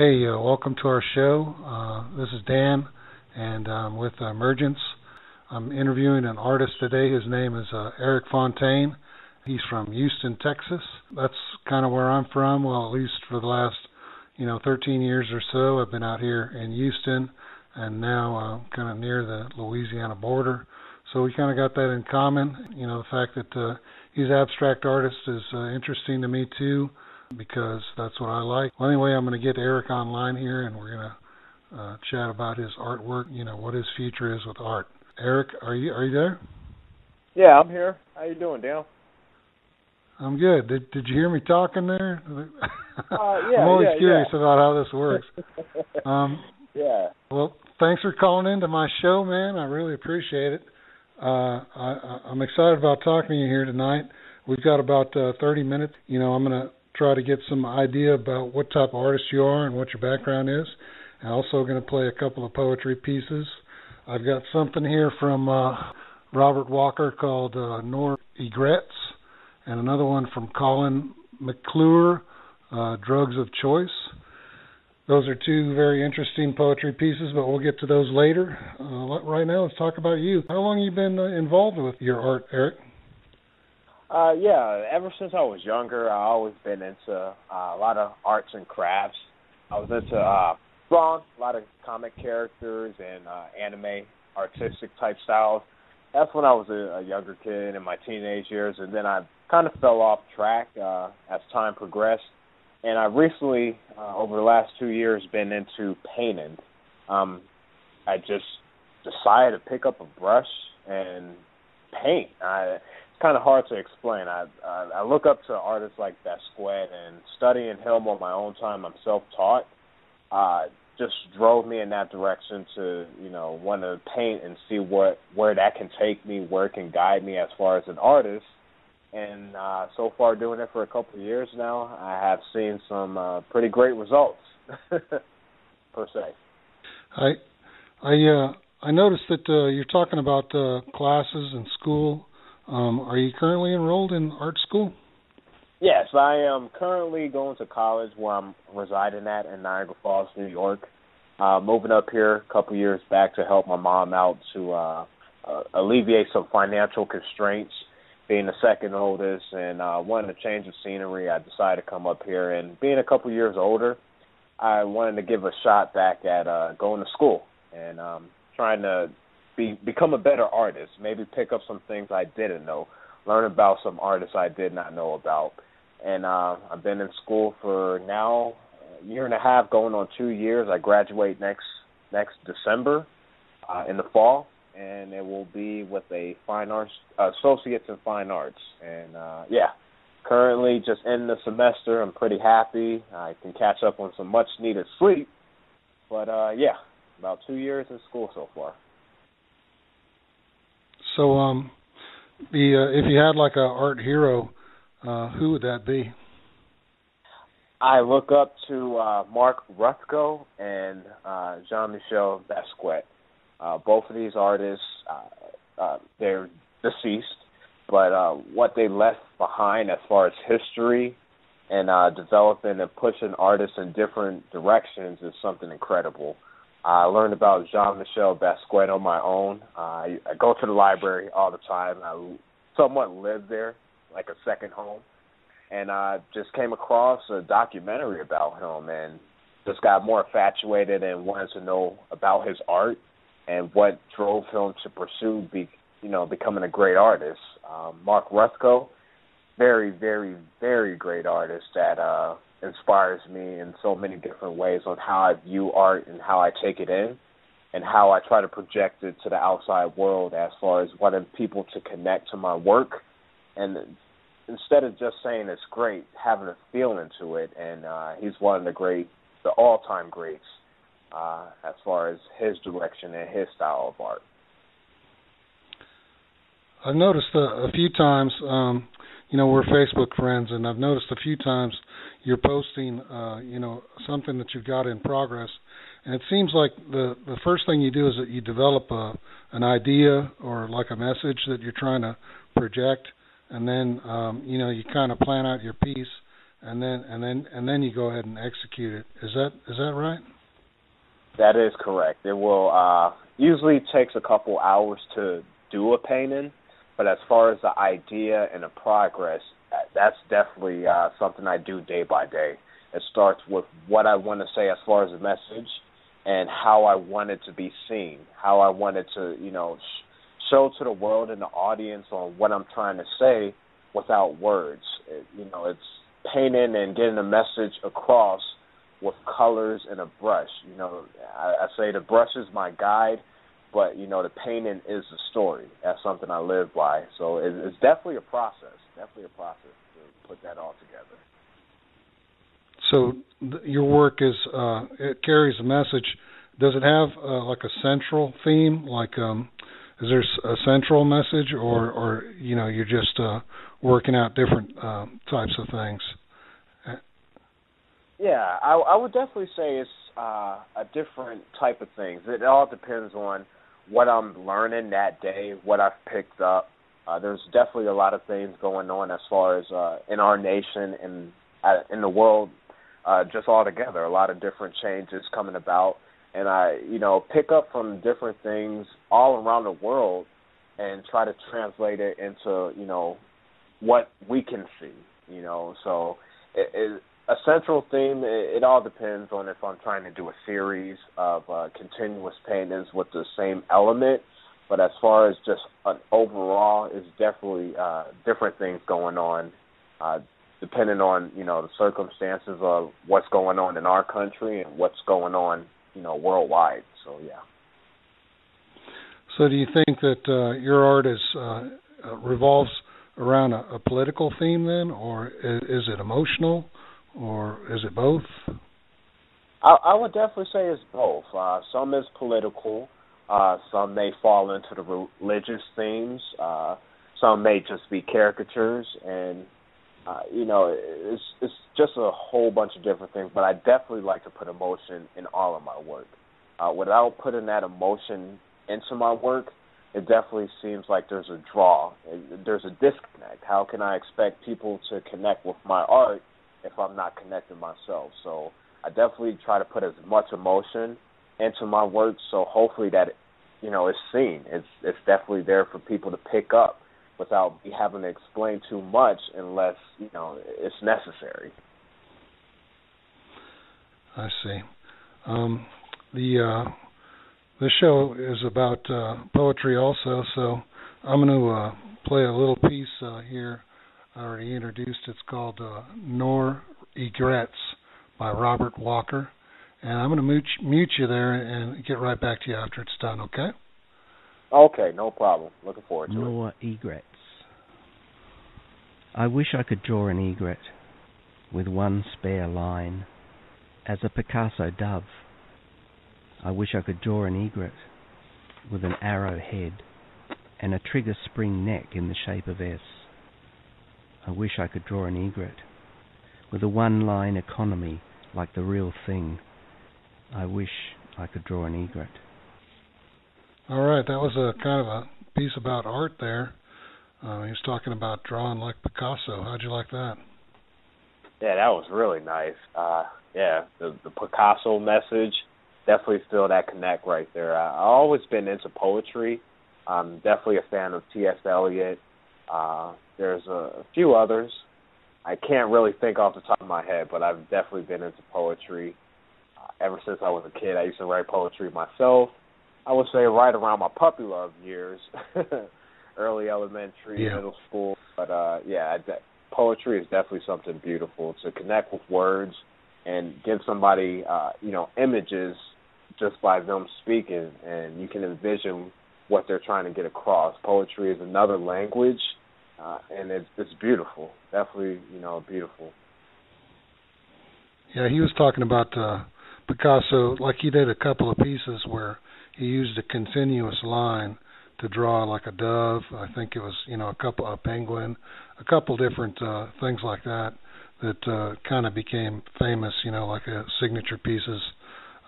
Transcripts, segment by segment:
Hey, welcome to our show. This is Dan, and I'm with Emergence. I'm interviewing an artist today. His name is Eric Fontaine. He's from Houston, Texas. That's kind of where I'm from. Well, at least for the last, 13 years or so. I've been out here in Houston, and now kind of near the Louisiana border. So we kind of got that in common. The fact that he's an abstract artist is interesting to me too, because that's what I like. Well, anyway, I'm going to get Eric online here, and we're going to chat about his artwork, what his future is with art. Eric, are you there? Yeah, I'm here. How you doing, Dan? I'm good. Did you hear me talking there? Yeah, I'm always curious about how this works. Yeah. Well, thanks for calling into my show, man. I really appreciate it. I'm excited about talking to you here tonight. We've got about 30 minutes. I'm going to try to get some idea about what type of artist you are and what your background is. I'm also going to play a couple of poetry pieces. I've got something here from Robert Walker called Nor Egrets, and another one from Colin McClure, Drugs of Choice. Those are two very interesting poetry pieces, but we'll get to those later. Right now, let's talk about you. How long have you been involved with your art, Eric? Yeah, ever since I was younger, I've always been into a lot of arts and crafts. I was into drawing, a lot of comic characters and anime, artistic type styles. That's when I was a younger kid in my teenage years, and then I kind of fell off track as time progressed. And I recently, over the last 2 years, been into painting. I just decided to pick up a brush and paint. It's kind of hard to explain. I look up to artists like Basquiat, and studying him on my own time, I'm self-taught, just drove me in that direction to, want to paint and see where that can take me, where it can guide me as far as an artist. And so far doing it for a couple of years now, I have seen some pretty great results, per se. I noticed that you're talking about classes in school. Are you currently enrolled in art school? Yes, I am currently going to college where I'm residing at in Niagara Falls, New York. Moving up here a couple years back to help my mom out to alleviate some financial constraints, being the second oldest, and wanting to change the scenery. I decided to come up here, and being a couple years older, I wanted to give a shot back at going to school and trying to become a better artist, maybe pick up some things I didn't know, learn about some artists I did not know about. And I've been in school for now a year and a half, going on 2 years. I graduate next December in the fall, and it will be with a fine arts associates in fine arts. And currently just in the semester. I'm pretty happy. I can catch up on some much needed sleep. But about 2 years in school so far. So, if you had like a art hero, who would that be? I look up to Mark Rothko and Jean-Michel Basquiat. Both of these artists, they're deceased, but what they left behind as far as history and developing and pushing artists in different directions is something incredible. I learned about Jean-Michel Basquiat on my own. I go to the library all the time. I somewhat live there, like a second home. And I just came across a documentary about him and just got more infatuated and wanted to know about his art and what drove him to pursue becoming a great artist. Mark Rothko, very, very, very great artist that inspires me in so many different ways on how I view art and how I take it in and how I try to project it to the outside world as far as wanting people to connect to my work. And instead of just saying it's great, having a feeling to it. And he's one of the all-time greats as far as his direction and his style of art. I've noticed a few times, we're Facebook friends, and I've noticed a few times you're posting, something that you've got in progress. And it seems like the first thing you do is that you develop an idea or like a message that you're trying to project, and then, you kind of plan out your piece, and then you go ahead and execute it. Is that right? That is correct. It will usually takes a couple hours to do a painting, but as far as the idea and the progress, that's definitely something I do day by day. It starts with what I want to say as far as the message and how I want it to be seen, how I want it to, show to the world and the audience on what I'm trying to say without words. It's painting and getting a message across with colors and a brush. I say the brush is my guide, but, the painting is the story. That's something I live by. So it's definitely a process to put that all together. So your work it carries a message. Does it have like a central theme? Like, is there a central message, or you're just working out different types of things? Yeah, I would definitely say it's a different type of things. It all depends on what I'm learning that day, what I've picked up. There's definitely a lot of things going on as far as in our nation and in the world just all together. A lot of different changes coming about. And I, pick up from different things all around the world and try to translate it into, what we can see, So a central theme, it all depends on if I'm trying to do a series of continuous paintings with the same element. But as far as just an overall, it's definitely different things going on, depending on, the circumstances of what's going on in our country and what's going on, worldwide. So, yeah. So do you think that your art revolves around a political theme then, or is it emotional, or is it both? I would definitely say it's both. Some is political. Some may fall into the religious themes. Some may just be caricatures, and it's just a whole bunch of different things. But I definitely like to put emotion in all of my work. Without putting that emotion into my work, it definitely seems like there's a draw. There's a disconnect. How can I expect people to connect with my art if I'm not connecting myself? So I definitely try to put as much emotion into my work, so hopefully that it's seen. It's definitely there for people to pick up without me having to explain too much unless it's necessary. I see. The show is about poetry also, so I'm going to play a little piece here. I already introduced. It's called Nor Egrets by Robert Walker. And I'm going to mute you there and get right back to you after it's done, okay? Okay, no problem. Looking forward to it. Nor egrets. I wish I could draw an egret with one spare line, as a Picasso dove. I wish I could draw an egret with an arrow head and a trigger spring neck in the shape of S. I wish I could draw an egret with a one-line economy like the real thing. I wish I could draw an egret. All right, that was a kind of a piece about art there. He was talking about drawing like Picasso. How'd you like that? Yeah, that was really nice. The Picasso message, definitely feel that connect right there. I've always been into poetry. I'm definitely a fan of T.S. Eliot. There's a few others. I can't really think off the top of my head, but I've definitely been into poetry. Ever since I was a kid, I used to write poetry myself. I would say right around my puppy love years, early elementary, middle school. But, poetry is definitely something beautiful to connect with words and give somebody, images just by them speaking, and you can envision what they're trying to get across. Poetry is another language, and it's beautiful, definitely, beautiful. Yeah, he was talking about Picasso, like he did a couple of pieces where he used a continuous line to draw like a dove. I think it was, a penguin, a couple different things like that kind of became famous, like signature pieces.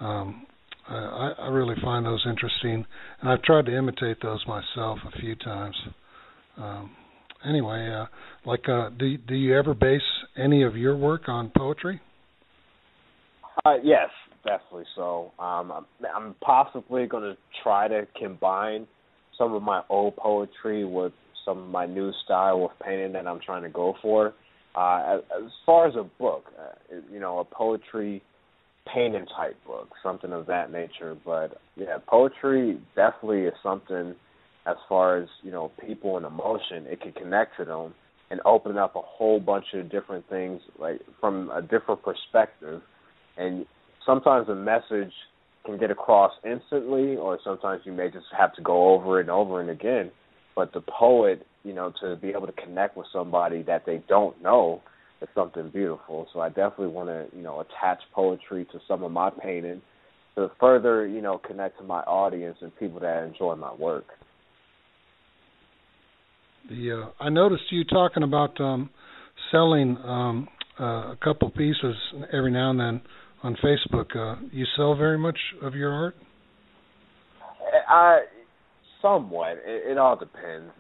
I really find those interesting, and I've tried to imitate those myself a few times. Anyway, do you ever base any of your work on poetry? Yes, definitely. So I'm possibly going to try to combine some of my old poetry with some of my new style of painting that I'm trying to go for. As far as a book, a poetry painting type book, something of that nature. But yeah, poetry definitely is something as far as, people and emotion, it can connect to them and open up a whole bunch of different things, like from a different perspective. And sometimes a message can get across instantly, or sometimes you may just have to go over it and over and again. But the poet, to be able to connect with somebody that they don't know is something beautiful. So I definitely want to, attach poetry to some of my painting to further, connect to my audience and people that enjoy my work. I noticed you talking about selling a couple pieces every now and then on Facebook. You sell very much of your art? Somewhat. It all depends.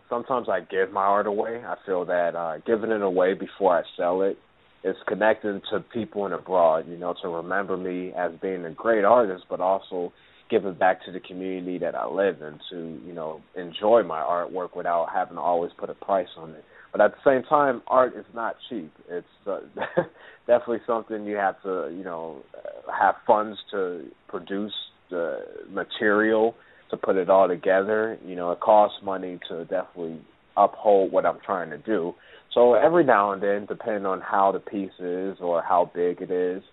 Sometimes I give my art away. I feel that giving it away before I sell it is connecting to people in abroad, to remember me as being a great artist, but also giving back to the community that I live in to, enjoy my artwork without having to always put a price on it. But at the same time, art is not cheap. It's definitely something you have to, have funds to produce the material, to put it all together. It costs money to definitely uphold what I'm trying to do. So every now and then, depending on how the piece is or how big it is,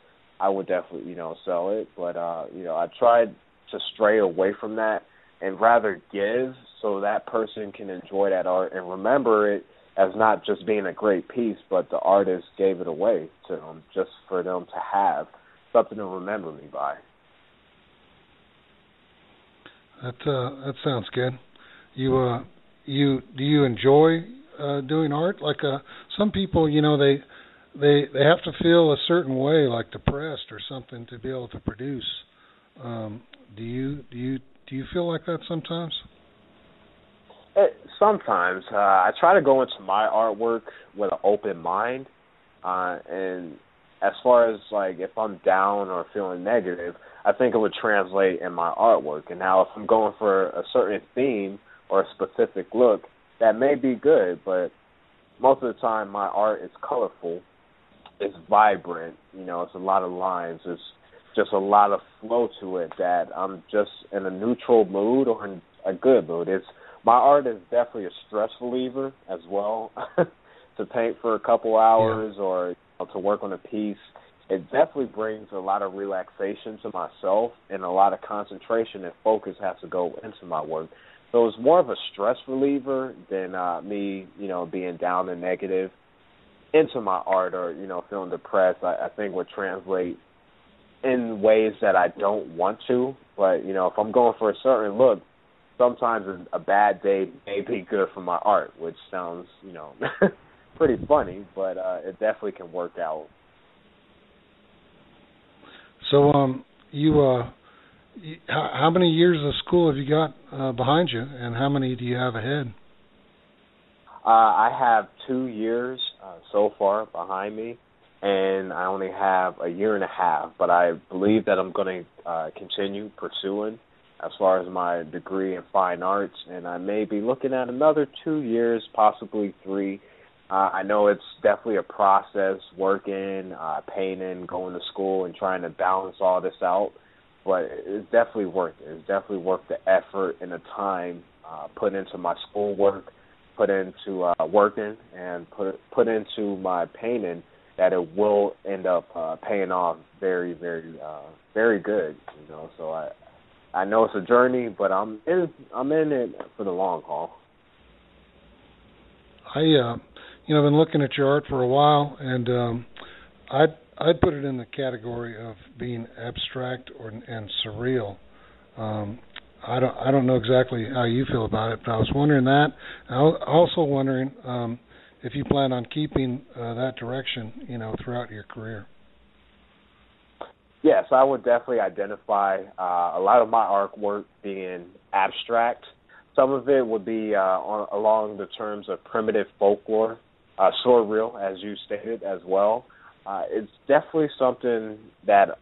I would definitely, sell it. But, I tried to stray away from that and rather give so that person can enjoy that art and remember it as not just being a great piece, but the artist gave it away to them just for them to have something to remember me by. That sounds good. Do you enjoy doing art? Like some people, they have to feel a certain way, like depressed or something, to be able to produce. Do you feel like that sometimes? Sometimes. I try to go into my artwork with an open mind, and as far as like if I'm down or feeling negative, I think it would translate in my artwork. And now if I'm going for a certain theme or a specific look, that may be good, but most of the time my art is colorful, it's vibrant, it's a lot of lines, it's just a lot of flow to it that I'm just in a neutral mood or in a good mood. My art is definitely a stress reliever as well. To paint for a couple hours or to work on a piece, it definitely brings a lot of relaxation to myself, and a lot of concentration and focus has to go into my work. So it's more of a stress reliever than me, being down and negative into my art or, feeling depressed. I think would translate in ways that I don't want to. But, if I'm going for a certain look, sometimes a bad day may be good for my art, which sounds, pretty funny, but it definitely can work out. So, how many years of school have you got behind you, and how many do you have ahead? I have 2 years so far behind me, and I only have a year and a half, but I believe that I'm going to continue pursuing as far as my degree in fine arts, and I may be looking at another 2 years, possibly 3. I know it's definitely a process, working, painting, going to school, and trying to balance all this out, but it's definitely worth it. It's definitely worth the effort and the time put into my schoolwork, put into working, and put into my painting, that it will end up paying off very, very, very good. So I know it's a journey, but I'm in it for the long haul. I've been looking at your art for a while, and I'd put it in the category of being abstract and surreal. I don't know exactly how you feel about it, but I was wondering that. I was also wondering if you plan on keeping that direction, throughout your career. Yes, I would definitely identify a lot of my artwork being abstract. Some of it would be along the terms of primitive folklore, surreal, as you stated as well. It's definitely something that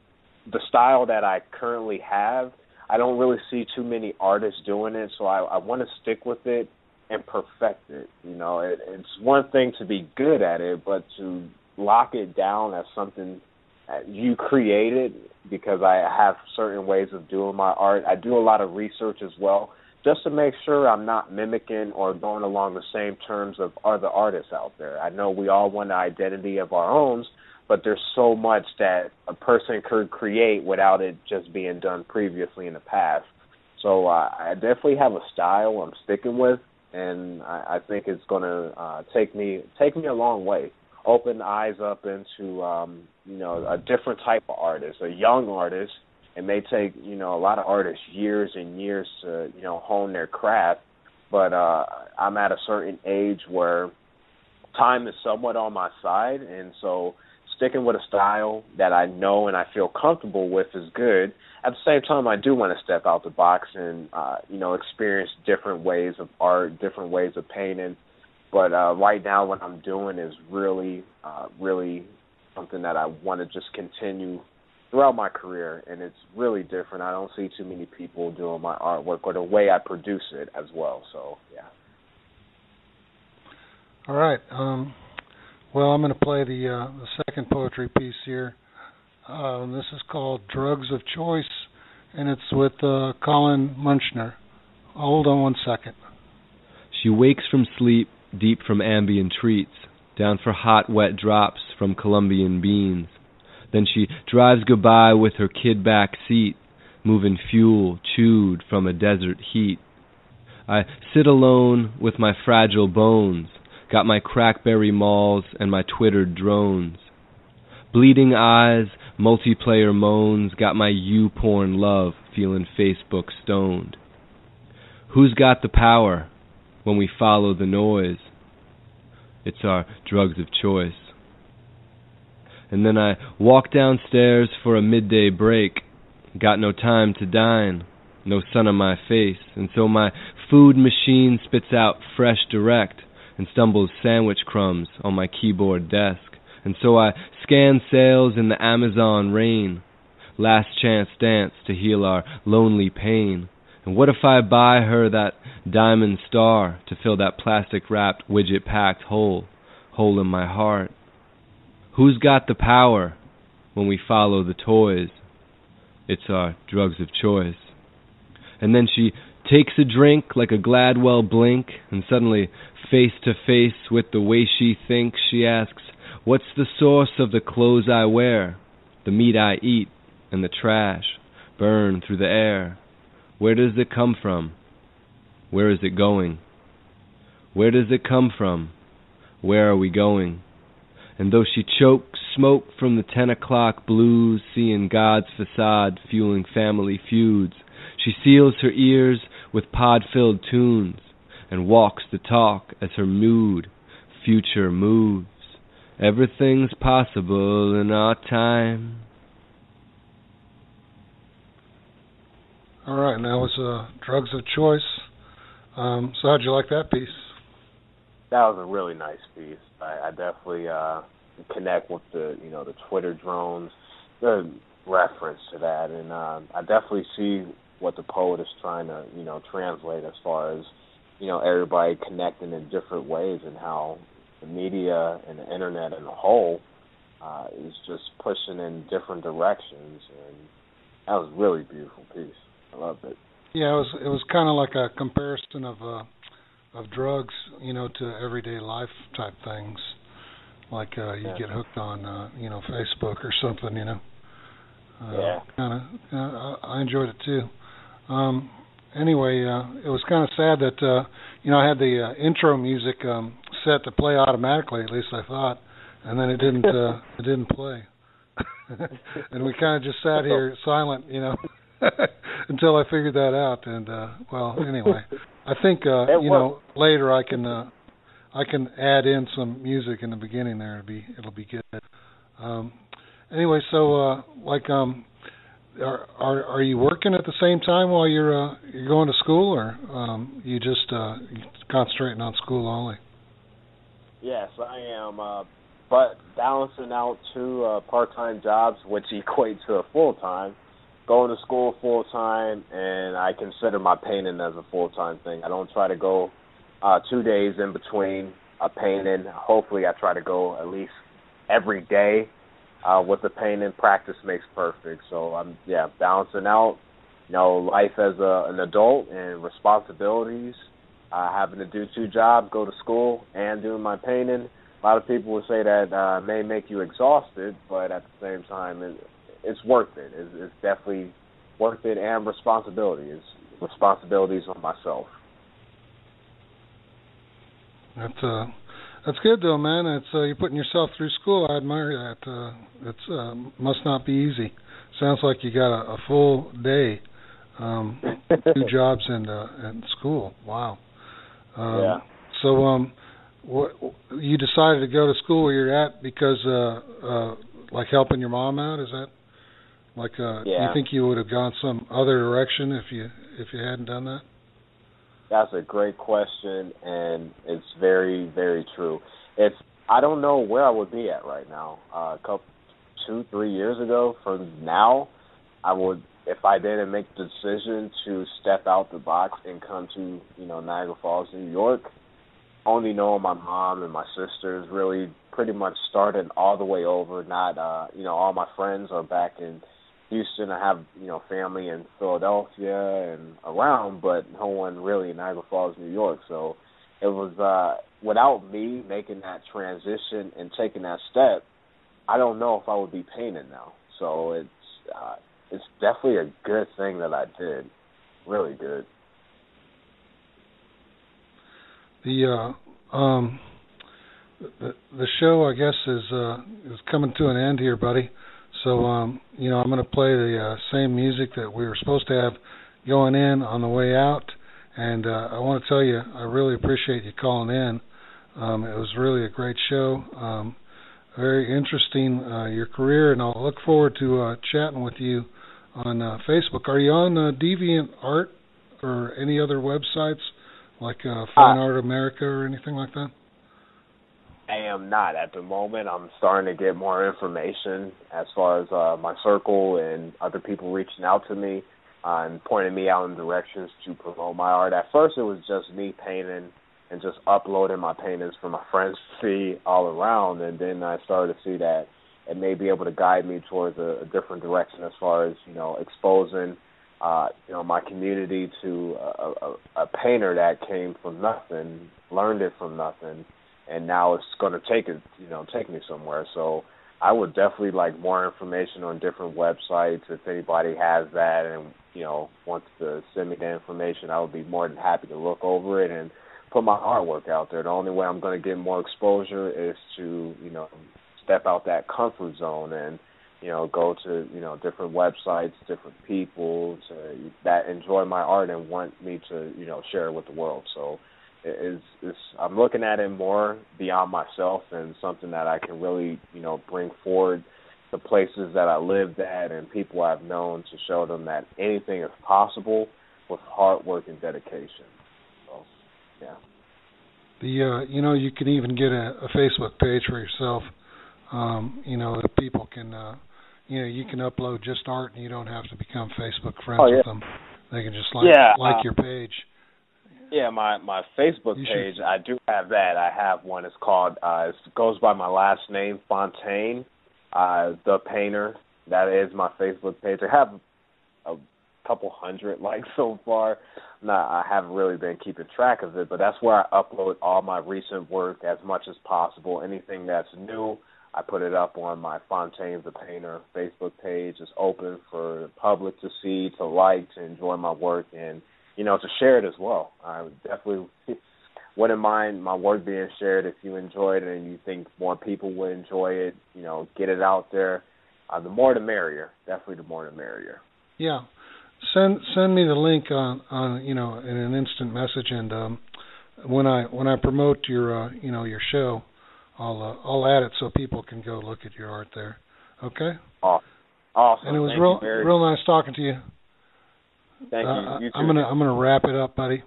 the style that I currently have, I don't really see too many artists doing it, so I want to stick with it and perfect it. It's one thing to be good at it, but to lock it down as something that you created, because I have certain ways of doing my art. I do a lot of research as well, just to make sure I'm not mimicking or going along the same terms of other artists out there. I know we all want an identity of our own, but there's so much that a person could create without it just being done previously in the past. So I definitely have a style I'm sticking with, and I think it's going to take me a long way. Open eyes up into a different type of artist, a young artist. It may take a lot of artists years and years to hone their craft, but I'm at a certain age where time is somewhat on my side, and so sticking with a style that I know and I feel comfortable with is good. At the same time, I do want to step out the box and, experience different ways of art, different ways of painting. But right now what I'm doing is really, really something that I want to just continue throughout my career, and it's really different. I don't see too many people doing my artwork or the way I produce it as well. So, yeah. All right. Well, I'm going to play the second poetry piece here. This is called Drugs of Choice, and it's with Colin Munchner. Hold on one second. She wakes from sleep, deep from Ambien treats, down for hot, wet drops from Colombian beans. Then she drives goodbye with her kid back seat, moving fuel chewed from a desert heat. I sit alone with my fragile bones, got my crackberry malls and my twittered drones. Bleeding eyes, multiplayer moans, got my U-porn love, feeling Facebook stoned. Who's got the power when we follow the noise? It's our drugs of choice. And then I walk downstairs for a midday break. Got no time to dine, no sun on my face, and so my food machine spits out fresh direct and stumbles sandwich crumbs on my keyboard desk. And so I scan sales in the Amazon rain, last chance dance to heal our lonely pain. And what if I buy her that diamond star to fill that plastic-wrapped, widget-packed hole in my heart? Who's got the power when we follow the toys? It's our drugs of choice. And then she takes a drink like a Gladwell blink, and suddenly, face to face with the way she thinks, she asks, what's the source of the clothes I wear, the meat I eat, and the trash burn through the air? Where does it come from? Where is it going? Where does it come from? Where are we going? And though she chokes smoke from the 10 o'clock blues, seeing God's facade fueling family feuds, she seals her ears with pod-filled tunes and walks the talk as her mood, future moves. Everything's possible in our time. All right, and that was Drugs of Choice. So how'd you like that piece? That was a really nice piece. I definitely connect with the Twitter drones, the reference to that, and I definitely see what the poet is trying to translate as far as everybody connecting in different ways, and how the media and the internet as a whole is just pushing in different directions, and that was a really beautiful piece. I loved it. Yeah, it was kind of like a comparison of drugs, to everyday life type things, like you get hooked on, Facebook or something, Yeah. I enjoyed it too. Anyway, it was kind of sad that I had the intro music set to play automatically. At least I thought, and then it didn't play, and we kind of just sat here silent, until I figured that out. And anyway, I think later I can add in some music in the beginning there. It'll be good. Anyway, so are you working at the same time while you're going to school, or you just concentrating on school only? Yes, I am, but balancing out two part-time jobs, which equate to a full-time. Going to school full-time, and I consider my painting as a full-time thing. I don't try to go 2 days in between a painting. Hopefully I try to go at least every day with the painting. Practice makes perfect. So I'm balancing out, life as an adult and responsibilities, having to do two jobs, go to school, and doing my painting. A lot of people will say that may make you exhausted, but at the same time, it's worth it. It's definitely worth it, and responsibilities on myself. That's good though, man. It's you're putting yourself through school. I admire that. It's must not be easy. Sounds like you got a full day, 2 jobs and school. Wow. Yeah. So what you decided to go to school where you're at because like helping your mom out? Is that like you think you would have gone some other direction if you hadn't done that? That's a great question, and it's very, very true. I don't know where I would be at right now. 2-3 years ago from now, I would, if I didn't make the decision to step out the box and come to, Niagara Falls, New York, only knowing my mom and my sisters really pretty much started all the way over. Not, all my friends are back in Houston. I have, family in Philadelphia and around, but no one really in Niagara Falls, New York. So it was without me making that transition and taking that step, I don't know if I would be painting now. So it's definitely a good thing that I did. Really good. The show, I guess, is coming to an end here, buddy. So, I'm going to play the same music that we were supposed to have going in on the way out. And I want to tell you, I really appreciate you calling in. It was really a great show. Very interesting, your career, and I'll look forward to chatting with you on Facebook. Are you on DeviantArt or any other websites like Fine Art America or anything like that? I am not at the moment. I'm starting to get more information as far as my circle and other people reaching out to me and pointing me out in directions to promote my art. At first, it was just me painting and just uploading my paintings for my friends to see all around, and then I started to see that it may be able to guide me towards a different direction as far as, exposing, my community to a painter that came from nothing, learned it from nothing, and now it's going to take me somewhere. So I would definitely like more information on different websites. If anybody has that and, wants to send me the information, I would be more than happy to look over it and put my artwork out there. The only way I'm going to get more exposure is to, step out that comfort zone and, go to, different websites, different people that enjoy my art and want me to, share it with the world. So I'm looking at it more beyond myself and something that I can really, bring forward the places that I lived at and people I've known to show them that anything is possible with hard work and dedication. So, yeah. You can even get a Facebook page for yourself. That people can, you can upload just art and you don't have to become Facebook friends with them. They can just like your page. Yeah, my Facebook page, I do have that. I have one. It's called, it goes by my last name, Fontaine, the painter. That is my Facebook page. I have a couple hundred likes so far. I haven't really been keeping track of it, but that's where I upload all my recent work as much as possible. Anything that's new, I put it up on my Fontaine the Painter Facebook page. It's open for the public to see, to like, to enjoy my work, and to share it as well. I definitely wouldn't mind my work being shared if you enjoyed it and you think more people would enjoy it. Get it out there. The more the merrier. Definitely the more the merrier. Yeah. Send me the link on in an instant message, and when I promote your your show, I'll add it so people can go look at your art there. Okay. Awesome. Awesome. And it was Thank real nice talking to you. Thank you. You too. I'm gonna wrap it up, buddy.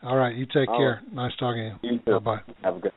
All right, you take care. Nice talking to you. You too. Bye-bye. Have a good